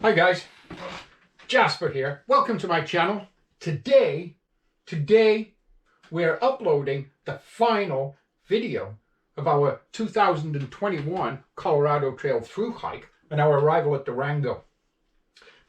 Hi guys, Jasper here. Welcome to my channel. Today we're uploading the final video of our 2021 Colorado Trail through hike and our arrival at Durango.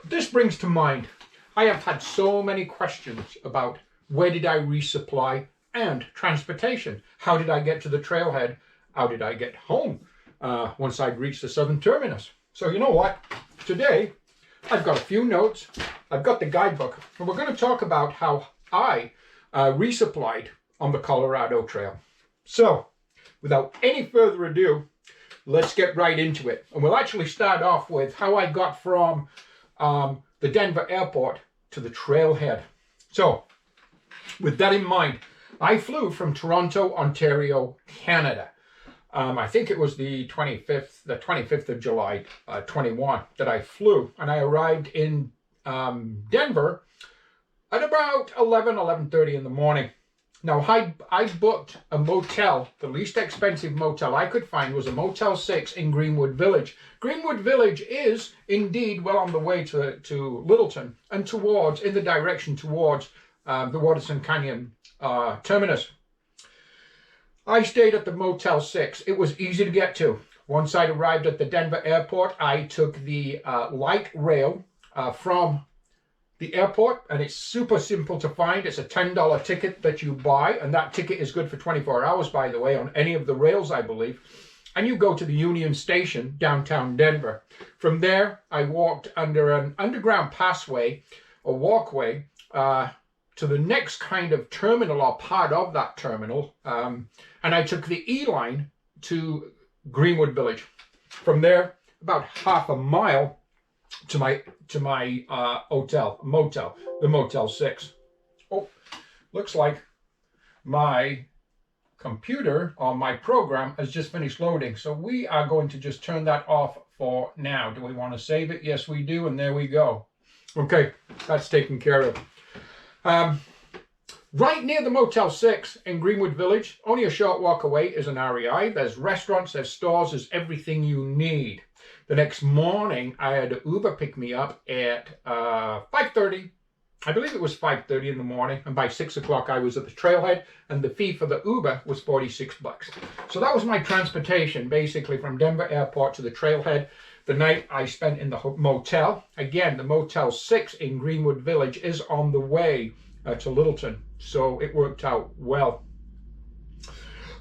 But this brings to mind, I have had so many questions about where did I resupply and transportation. How did I get to the trailhead? How did I get home once I'd reached the southern terminus? So you know what? Today, I've got a few notes, I've got the guidebook, and we're going to talk about how I resupplied on the Colorado Trail. So, without any further ado, let's get right into it. And we'll actually start off with how I got from the Denver airport to the trailhead. So, with that in mind, I flew from Toronto, Ontario, Canada. I think it was the 25th of July, 21 that I flew, and I arrived in Denver at about 11:30 in the morning. Now, I booked a motel. The least expensive motel I could find was a Motel 6 in Greenwood Village. Greenwood Village is indeed well on the way to Littleton and in the direction towards the Waterson Canyon terminus. I stayed at the Motel 6. It was easy to get to. Once I'd arrived at the Denver airport, I took the light rail from the airport, and it's super simple to find. It's a $10 ticket that you buy, and that ticket is good for 24 hours, by the way, on any of the rails, I believe. And you go to the Union Station, downtown Denver. From there, I walked under an underground passway, or walkway, to the next kind of terminal or part of that terminal, and I took the E-line to Greenwood Village. From there, about half a mile to my motel, the Motel 6. Oh, looks like my computer or my program has just finished loading, so we are going to just turn that off for now. Do we want to save it? Yes, we do, and there we go. Okay, that's taken care of. Right near the Motel 6 in Greenwood Village, only a short walk away, is an REI. There's restaurants, there's stores, there's everything you need. The next morning, I had Uber pick me up at 5:30. I believe it was 5:30 in the morning, and by 6 o'clock I was at the trailhead, and the fee for the Uber was $46. So that was my transportation, basically from Denver Airport to the trailhead. The night I spent in the motel. Again, the Motel 6 in Greenwood Village is on the way to Littleton, so it worked out well.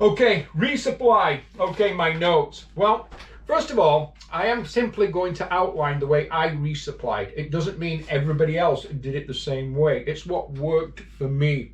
Okay, resupply. Okay, my notes. Well, first of all, I am simply going to outline the way I resupplied. It doesn't mean everybody else did it the same way. It's what worked for me.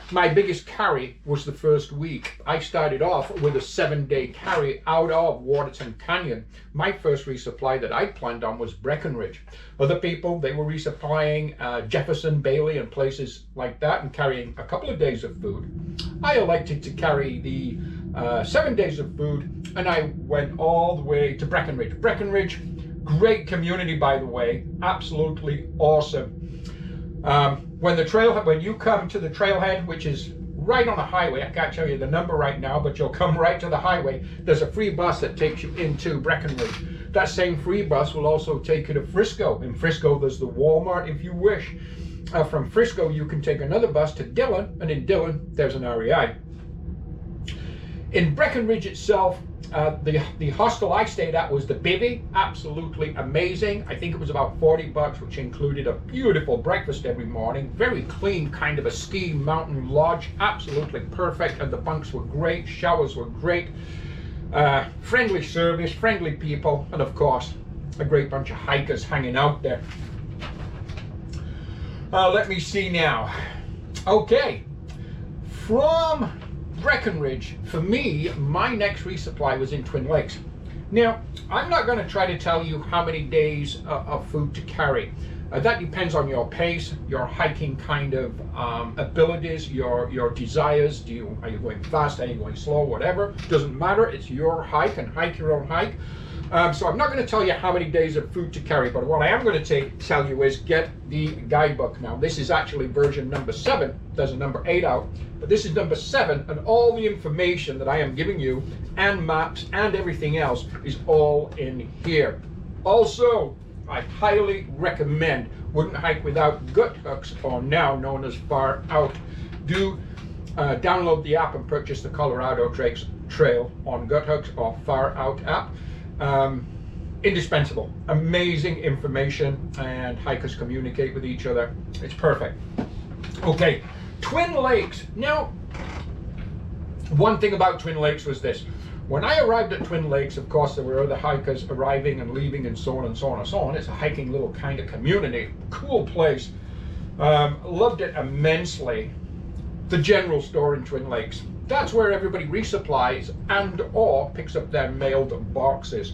My biggest carry was the first week. I started off with a 7-day carry out of Waterson Canyon. My first resupply that I planned on was Breckenridge. Other people, they were resupplying Jefferson, Bailey, and places like that, and carrying a couple of days of food. I elected to carry the 7 days of food, and I went all the way to Breckenridge. Breckenridge, great community, by the way, absolutely awesome. When you come to the trailhead, which is right on a highway, I can't tell you the number right now, but you'll come right to the highway. There's a free bus that takes you into Breckenridge. That same free bus will also take you to Frisco. In Frisco, there's the Walmart if you wish. From Frisco, you can take another bus to Dillon, and in Dillon, there's an REI. In Breckenridge itself, the hostel I stayed at was the Bivvy, absolutely amazing. I think it was about $40, which included a beautiful breakfast every morning, very clean, kind of a ski mountain lodge, absolutely perfect, and the bunks were great, showers were great, friendly service, friendly people, and of course, a great bunch of hikers hanging out there. Let me see now. Okay, from Breckenridge, for me, my next resupply was in Twin Lakes. Now, I'm not going to try to tell you how many days of food to carry. That depends on your pace, your hiking kind of abilities, your desires. Are you going fast? Are you going slow? Whatever. Doesn't matter. It's your hike, and hike your own hike. So I'm not going to tell you how many days of food to carry, but what I am going to tell you is get the guidebook. Now, this is actually version number 7. There's a number 8 out, but this is number 7, and all the information that I am giving you, and maps, and everything else, is all in here. Also, I highly recommend. Wouldn't hike without Guthooks, or now known as Far Out. Do download the app and purchase the Colorado Trail on Guthooks or Far Out app. Indispensable. Amazing information, and hikers communicate with each other. It's perfect. Okay, Twin Lakes. Now, one thing about Twin Lakes was this. When I arrived at Twin Lakes, of course, there were other hikers arriving and leaving and so on and so on and so on. It's a hiking little kind of community. Cool place. Loved it immensely. The general store in Twin Lakes. That's where everybody resupplies and or picks up their mailed boxes.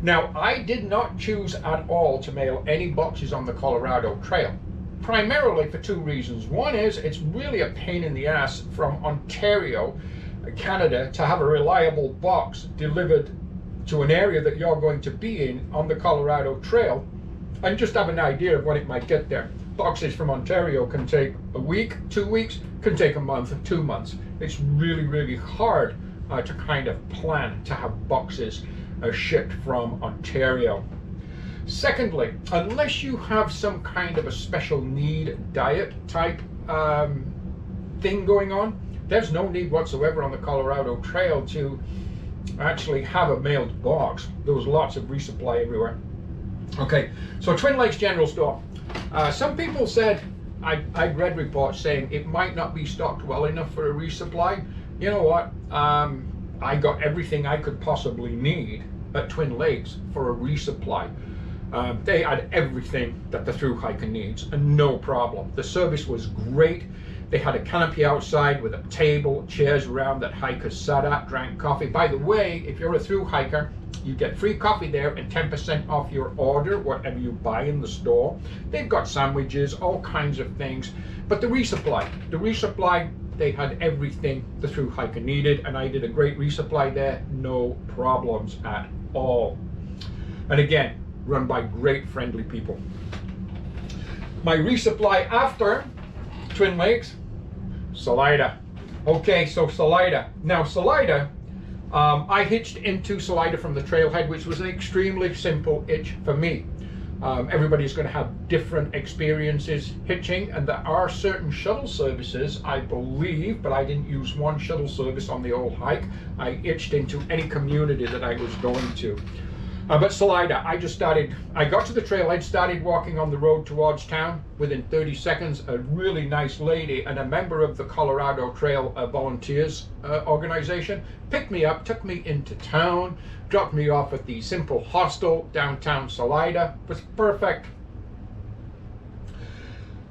Now, I did not choose at all to mail any boxes on the Colorado Trail. Primarily for two reasons. One is it's really a pain in the ass from Ontario, Canada, to have a reliable box delivered to an area that you're going to be in on the Colorado Trail, and just have an idea of when it might get there. Boxes from Ontario can take a week, 2 weeks, can take a month, 2 months. It's really, really hard to kind of plan to have boxes shipped from Ontario. Secondly, unless you have some kind of a special need diet type thing going on, there's no need whatsoever on the Colorado Trail to actually have a mailed box. There was lots of resupply everywhere. Okay, so Twin Lakes General Store. Some people said, I'd read reports saying it might not be stocked well enough for a resupply. You know what? I got everything I could possibly need at Twin Lakes for a resupply. They had everything that the thru hiker needs, and no problem. The service was great. They had a canopy outside with a table, chairs around that hikers sat at, drank coffee. By the way, if you're a thru hiker, you get free coffee there and 10% off your order, whatever you buy in the store. They've got sandwiches, all kinds of things. But the resupply, they had everything the thru hiker needed, and I did a great resupply there, no problems at all. And again, run by great friendly people. My resupply after Twin Lakes, Salida. Okay, so Salida. Now Salida, I hitched into Salida from the trailhead, which was an extremely simple hitch for me. Everybody's going to have different experiences hitching, and there are certain shuttle services, I believe, but I didn't use one shuttle service on the old hike. I hitched into any community that I was going to. But Salida, I got to the trailhead, started walking on the road towards town. Within 30 seconds, a really nice lady and a member of the Colorado Trail Volunteers organization picked me up, took me into town, dropped me off at the Simple Hostel, downtown Salida. It was perfect.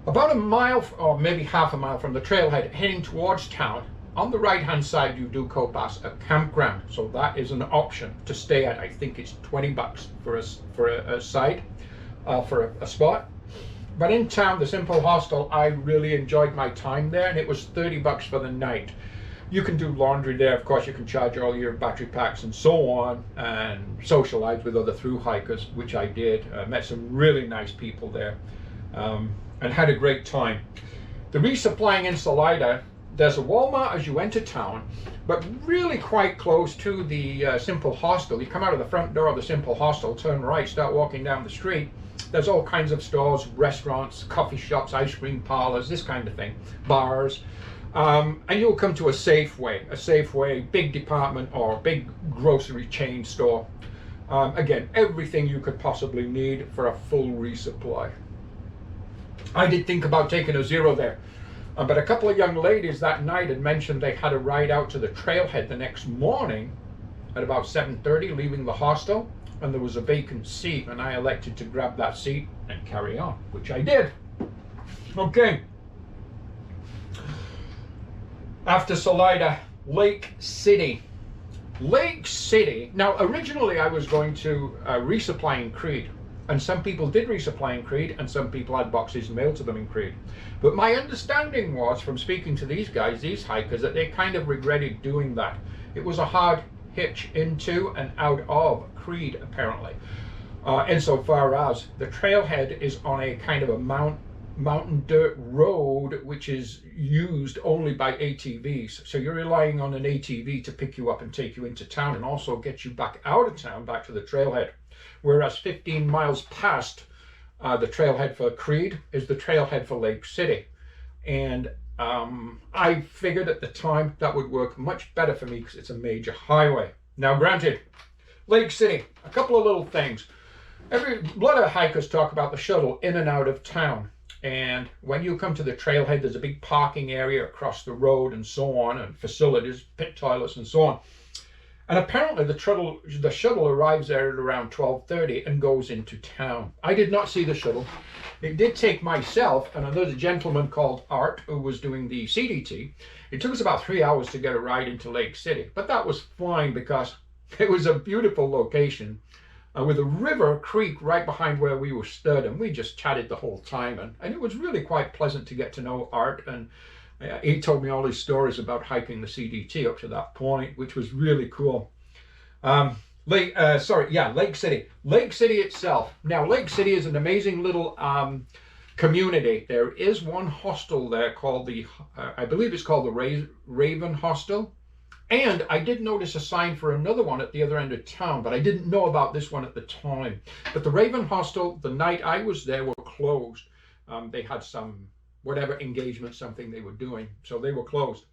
About a mile, or maybe half a mile from the trailhead, heading towards town, on the right-hand side, you do go past a campground, so that is an option to stay at. I think it's $20 for a site, for a spot. But in town, the Simple Hostel, I really enjoyed my time there, and it was $30 for the night. You can do laundry there, of course. You can charge all your battery packs and so on, and socialize with other thru hikers, which I did. Met some really nice people there, and had a great time. The resupplying in Salida. There's a Walmart as you enter town, but really quite close to the Simple Hostel. You come out of the front door of the Simple Hostel, turn right, start walking down the street. There's all kinds of stores, restaurants, coffee shops, ice cream parlors, this kind of thing, bars. And you'll come to a Safeway, big department or big grocery chain store. Again, everything you could possibly need for a full resupply. I did think about taking a Zero there. But a couple of young ladies that night had mentioned they had a ride out to the trailhead the next morning at about 7:30, leaving the hostel, and there was a vacant seat, and I elected to grab that seat and carry on, which I did. Okay. After Salida, Lake City. Lake City. Now, originally I was going to resupply in Creede. And some people did resupply in Creede, and some people had boxes mailed to them in Creede. But my understanding was, from speaking to these guys, these hikers, that they kind of regretted doing that. It was a hard hitch into and out of Creede, apparently. Insofar as the trailhead is on a kind of a mountain dirt road, which is used only by ATVs. So you're relying on an ATV to pick you up and take you into town and also get you back out of town, back to the trailhead. Whereas 15 miles past the trailhead for Creede is the trailhead for Lake City. And I figured at the time that would work much better for me because it's a major highway. Now granted, Lake City, a couple of little things. A lot of hikers talk about the shuttle in and out of town. And when you come to the trailhead, there's a big parking area across the road and so on, and facilities, pit toilets and so on. And apparently the shuttle arrives there at around 12:30 and goes into town. I did not see the shuttle. It did take myself and another gentleman called Art, who was doing the CDT. It took us about 3 hours to get a ride into Lake City, but that was fine because it was a beautiful location. With a river creek right behind where we were stood, and we just chatted the whole time, and it was really quite pleasant to get to know Art, and he told me all his stories about hiking the CDT up to that point, which was really cool. Lake City. Lake City itself. Now, Lake City is an amazing little community. There is one hostel there called I believe it's called the Raven Hostel. And I did notice a sign for another one at the other end of town, but I didn't know about this one at the time. But the Raven Hostel, the night I was there, were closed. They had some, whatever engagement, something they were doing, so they were closed.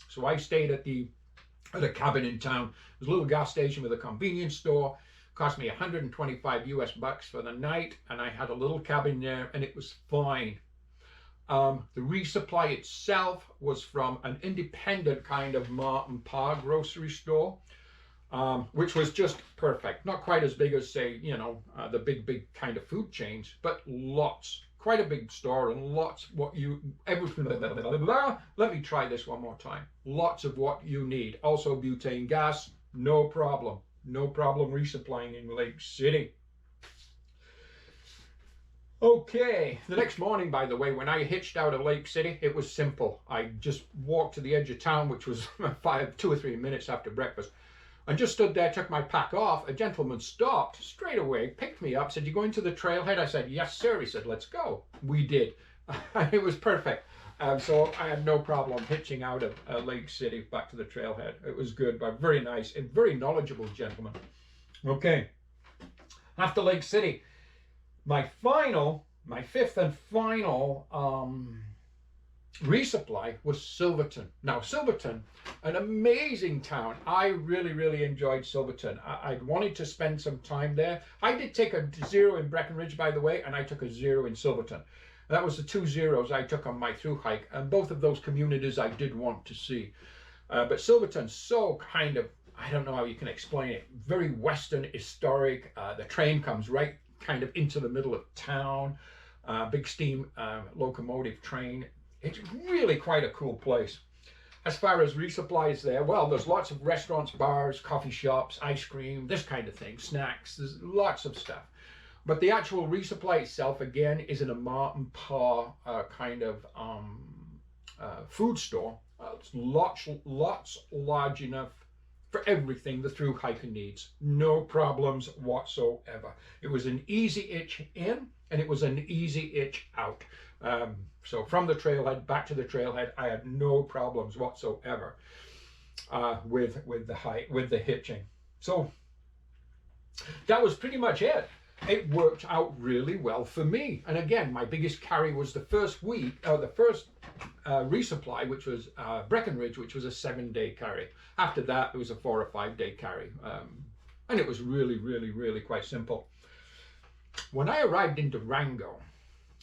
So I stayed at a cabin in town. It was a little gas station with a convenience store. Cost me 125 US bucks for the night, and I had a little cabin there, and it was fine. The resupply itself was from an independent kind of ma and pa grocery store, which was just perfect. Not quite as big as, say, the big kind of food chains, but lots. Quite a big store and lots everything. Let me try this one more time. Lots of what you need. Also butane gas, no problem. No problem resupplying in Lake City. Okay, the next morning, by the way, when I hitched out of Lake City, it was simple. I just walked to the edge of town, which was 2 or 3 minutes after breakfast, and just stood there, took my pack off. A gentleman stopped straight away, picked me up, said, "You going to the trailhead?" I said, "Yes, sir." He said, "Let's go." We did. It was perfect. So I had no problem hitching out of Lake City back to the trailhead. It was good, but very nice and very knowledgeable gentleman. Okay, after Lake City, my fifth and final resupply was Silverton. Now, Silverton, an amazing town. I really enjoyed Silverton. I wanted to spend some time there. I did take a 0 in Breckenridge, by the way, and I took a 0 in Silverton. That was the 2 zeros I took on my through hike, and both of those communities I did want to see. But Silverton, so kind of, I don't know how you can explain it, very Western, historic. The train comes right kind of into the middle of town, big steam locomotive train. It's really quite a cool place. As far as resupplies there, well, there's lots of restaurants, bars, coffee shops, ice cream, this kind of thing, snacks, there's lots of stuff. But the actual resupply itself, again, is in a ma and pa kind of food store. It's lots large enough for everything the through hiker needs. No problems whatsoever. It was an easy itch in, and it was an easy itch out. So from the trailhead back to the trailhead, I had no problems whatsoever with the hitching. So that was pretty much it. It worked out really well for me. And again, my biggest carry was the first resupply, which was Breckenridge, which was a 7-day carry. After that, it was a 4 or 5 day carry. And it was really quite simple. When I arrived in Durango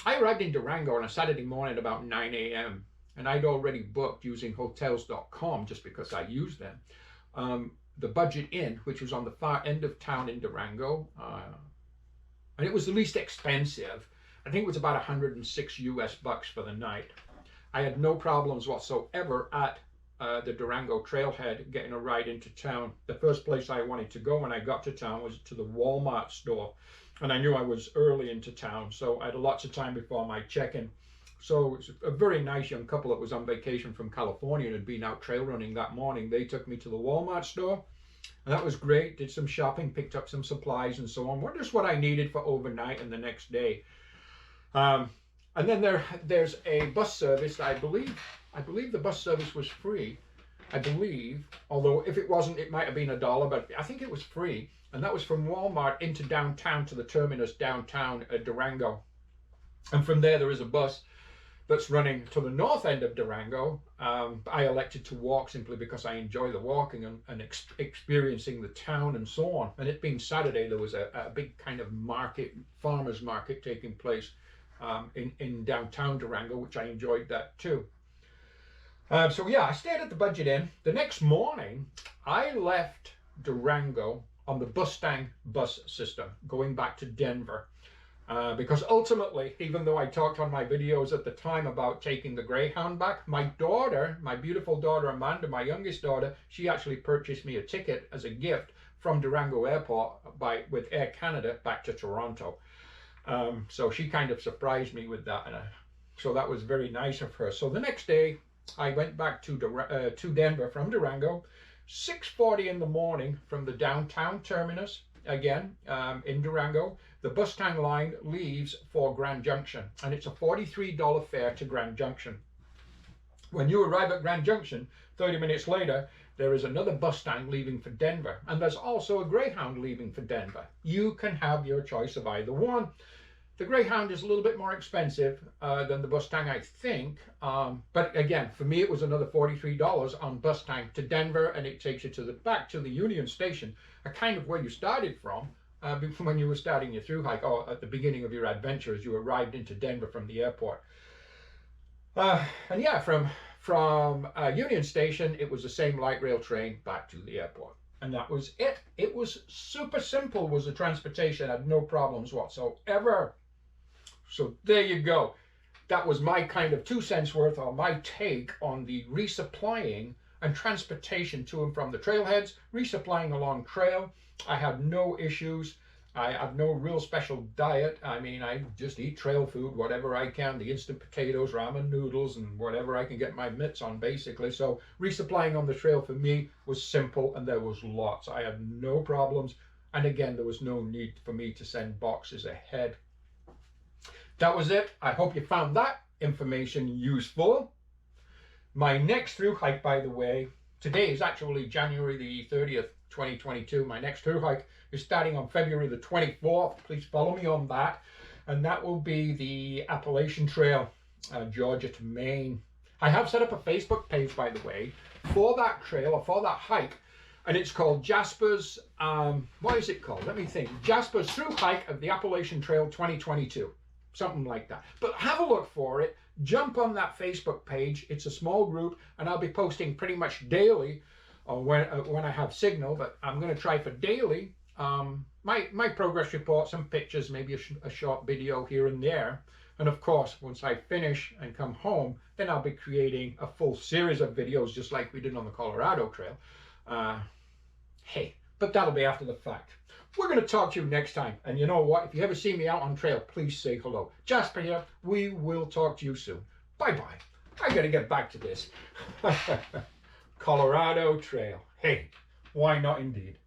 on a Saturday morning about 9 a.m. and I'd already booked using hotels.com just because I used them. The Budget Inn, which was on the far end of town in Durango, and it was the least expensive. I think it was about 106 US bucks for the night. I had no problems whatsoever at the Durango trailhead getting a ride into town. The first place I wanted to go when I got to town was to the Walmart store. And I knew I was early into town, so I had lots of time before my check-in. So it's a very nice young couple that was on vacation from California and had been out trail running that morning. They took me to the Walmart store. And that was great. Did some shopping, picked up some supplies and so on. Just what I needed for overnight and the next day. And then there's a bus service. I believe the bus service was free. I believe, although if it wasn't, it might have been $1, but I think it was free. And that was from Walmart into downtown to the terminus downtown at Durango. And from there is a bus that's running to the north end of Durango. I elected to walk simply because I enjoy the walking and experiencing the town and so on. And it being Saturday, there was a big kind of market, farmers market taking place in downtown Durango, which I enjoyed that too. So yeah, I stayed at the Budget Inn. The next morning, I left Durango on the Bustang bus system, going back to Denver. Because ultimately, even though I talked on my videos at the time about taking the Greyhound back, my daughter, my beautiful daughter Amanda, my youngest daughter, she actually purchased me a ticket as a gift from Durango Airport with Air Canada back to Toronto. So she kind of surprised me with that, and so that was very nice of her. So the next day, I went back to Denver from Durango, 6:40 in the morning from the downtown terminus. Again, in Durango, the Bustang line leaves for Grand Junction, and it's a $43 fare to Grand Junction. When you arrive at Grand Junction, 30 minutes later, there is another Bustang leaving for Denver, and there's also a Greyhound leaving for Denver. You can have your choice of either one. The Greyhound is a little bit more expensive than the Bustang, I think. But again, for me, it was another $43 on Bustang to Denver, and it takes you back to the Union Station, a kind of where you started from when you were starting your through hike, or at the beginning of your adventure as you arrived into Denver from the airport. And yeah, from Union Station, it was the same light rail train back to the airport. And that was it. It was super simple, was the transportation. I had no problems whatsoever. So there you go. That was my kind of 2 cents worth, or my take on the resupplying and transportation to and from the trailheads, resupplying along trail. I had no issues. I have no real special diet. I mean, I just eat trail food, whatever I can, the instant potatoes, ramen noodles, and whatever I can get my mitts on, basically. So resupplying on the trail for me was simple, and there was lots. I had no problems. And again, there was no need for me to send boxes ahead. That was it. I hope you found that information useful. My next through hike, by the way, today is actually January the 30th, 2022. My next through hike is starting on February the 24th. Please follow me on that. And that will be the Appalachian Trail, Georgia to Maine. I have set up a Facebook page, by the way, for that trail, or for that hike. And it's called Jasper's, what is it called? Let me think. Jasper's Through Hike of the Appalachian Trail 2022. Something like that. But have a look for it. Jump on that Facebook page. It's a small group, and I'll be posting pretty much daily when I have signal, but I'm going to try for daily. My progress report, some pictures, maybe a short video here and there. And of course, once I finish and come home, then I'll be creating a full series of videos just like we did on the Colorado Trail. Hey, but that'll be after the fact. We're going to talk to you next time. And you know what? If you ever see me out on trail, please say hello. Jasper here. We will talk to you soon. Bye-bye. I got to get back to this. Colorado Trail. Hey, why not indeed?